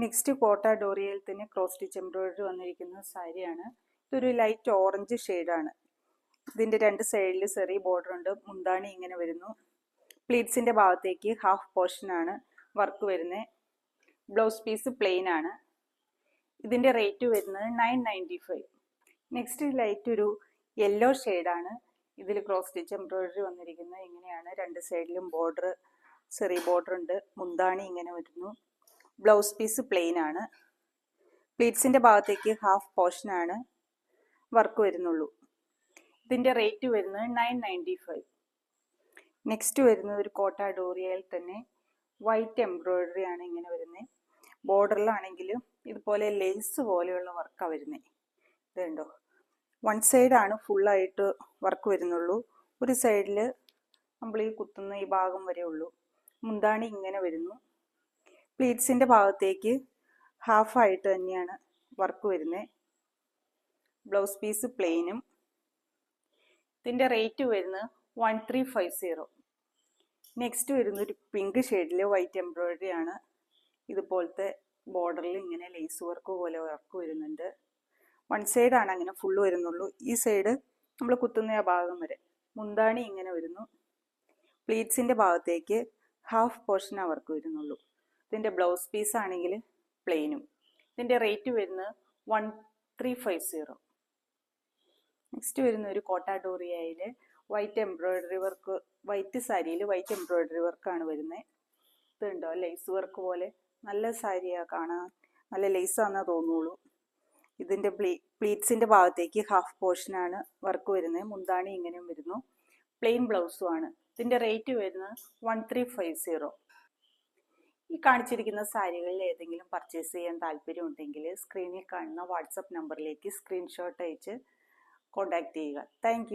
Next കോട്ട ഡോറിയയിൽ തന്നെ cross stitch embroidery വന്നിരിക്കുന്ന സാരിയാണ്. ഇതൊരു ലൈറ്റ് ഓറഞ്ച് ഷെയ്ഡാണ്. ഇതിൻ്റെ രണ്ട് സൈഡിൽ ചെറിയ ബോർഡർ ഉണ്ട്. മുന്താണി ഇങ്ങനെ വരുന്നു. പ്ലീറ്റ്സിൻ്റെ ഭാഗത്തേക്ക് ഹാഫ് പോർഷനാണ് വർക്ക് വരുന്നത്. ബ്ലൗസ് പീസ് പ്ലെയിൻ ആണ്. ഇതിൻ്റെ റേറ്റ് വരുന്നത് 995. നെക്സ്റ്റ് ലൈറ്റ് ഒരു യെല്ലോ ഷെയ്ഡാണ്. ഇതിൽ ക്രോസ് സ്റ്റിച്ച് എംബ്രോയിഡറി വന്നിരിക്കുന്നത് ഇങ്ങനെയാണ്. രണ്ട് സൈഡിലും ബോർഡർ, ചെറിയ ബോർഡർ ഉണ്ട്. മുന്താണി ഇങ്ങനെ വരുന്നു. ബ്ലൗസ് പീസ് പ്ലെയിൻ ആണ്. പ്ലീറ്റ്സിൻ്റെ ഭാഗത്തേക്ക് ഹാഫ് പോർഷനാണ് വർക്ക് വരുന്നുള്ളൂ. ഇതിൻ്റെ റേറ്റ് വരുന്നത് 995. നെക്സ്റ്റ് വരുന്നത് ഒരു കോട്ട ഡോറിയയിൽ തന്നെ വൈറ്റ് എംബ്രോയിഡറി ആണ് ഇങ്ങനെ വരുന്നത്. ബോർഡറിലാണെങ്കിലും ഇതുപോലെ ലേസ് പോലെയുള്ള വർക്കാണ് വരുന്നത്. ഇതുണ്ടോ, വൺ സൈഡാണ് ഫുള്ളായിട്ട് വർക്ക് വരുന്നുള്ളൂ. ഒരു സൈഡിൽ നമ്മൾ ഈ കുത്തുന്ന ഈ ഭാഗം വരെ ഉള്ളൂ. മുന്താണി ഇങ്ങനെ വരുന്നു. പ്ലീറ്റ്സിൻ്റെ ഭാഗത്തേക്ക് ഹാഫായിട്ട് തന്നെയാണ് വർക്ക് വരുന്നത്. ബ്ലൗസ് പീസ് പ്ലെയിനും. ഇതിൻ്റെ റേറ്റ് വരുന്നത് 1350. നെക്സ്റ്റ് വരുന്ന ഒരു പിങ്ക് ഷെയ്ഡിൽ വൈറ്റ് എംബ്രോയിഡറി ആണ്. ഇതുപോലത്തെ ബോർഡറിൽ ഇങ്ങനെ ലേസ് വർക്ക് പോലെ വർക്ക് വരുന്നുണ്ട്. വൺ സൈഡാണ് അങ്ങനെ ഫുള്ള് വരുന്നുള്ളൂ. ഈ സൈഡ് നമ്മൾ കുത്തുന്ന ആ ഭാഗം വരെ. മുന്താണി ഇങ്ങനെ വരുന്നു. പ്ലീറ്റ്സിൻ്റെ ഭാഗത്തേക്ക് ഹാഫ് പോർഷൻ വർക്ക് വരുന്നുള്ളൂ. ഇതിൻ്റെ ബ്ലൗസ് പീസ് ആണെങ്കിൽ പ്ലെയിനും. ഇതിൻ്റെ റേറ്റ് വരുന്നത് 1350. നെക്സ്റ്റ് വരുന്ന ഒരു കോട്ട ഡോറിയയിൽ വൈറ്റ് എംബ്രോയിഡറി വർക്ക്, വൈറ്റ് സാരിയിൽ വൈറ്റ് എംബ്രോയിഡറി വർക്കാണ് വരുന്നത്. ഇതുണ്ടോ, ലേസ് വർക്ക് പോലെ. നല്ല സാരിയാണ് കാണാൻ, നല്ല ലേസാണെന്നേ തോന്നുള്ളൂ. ഇതിൻ്റെ പ്ലീറ്റ്സിൻ്റെ ഭാഗത്തേക്ക് ഹാഫ് പോർഷനാണ് വർക്ക് വരുന്നത്. മുന്താണി ഇങ്ങനെയും വരുന്നു. പ്ലെയിൻ ബ്ലൗസും ആണ്. ഇതിൻ്റെ റേറ്റ് വരുന്നത് 1350. ഈ കാണിച്ചിരിക്കുന്ന സാരികളിൽ ഏതെങ്കിലും പർച്ചേസ് ചെയ്യാൻ താല്പര്യമുണ്ടെങ്കിൽ സ്ക്രീനിൽ കാണുന്ന വാട്സപ്പ് നമ്പറിലേക്ക് സ്ക്രീൻഷോട്ട് അയച്ച് കോൺടാക്റ്റ് ചെയ്യുക. താങ്ക്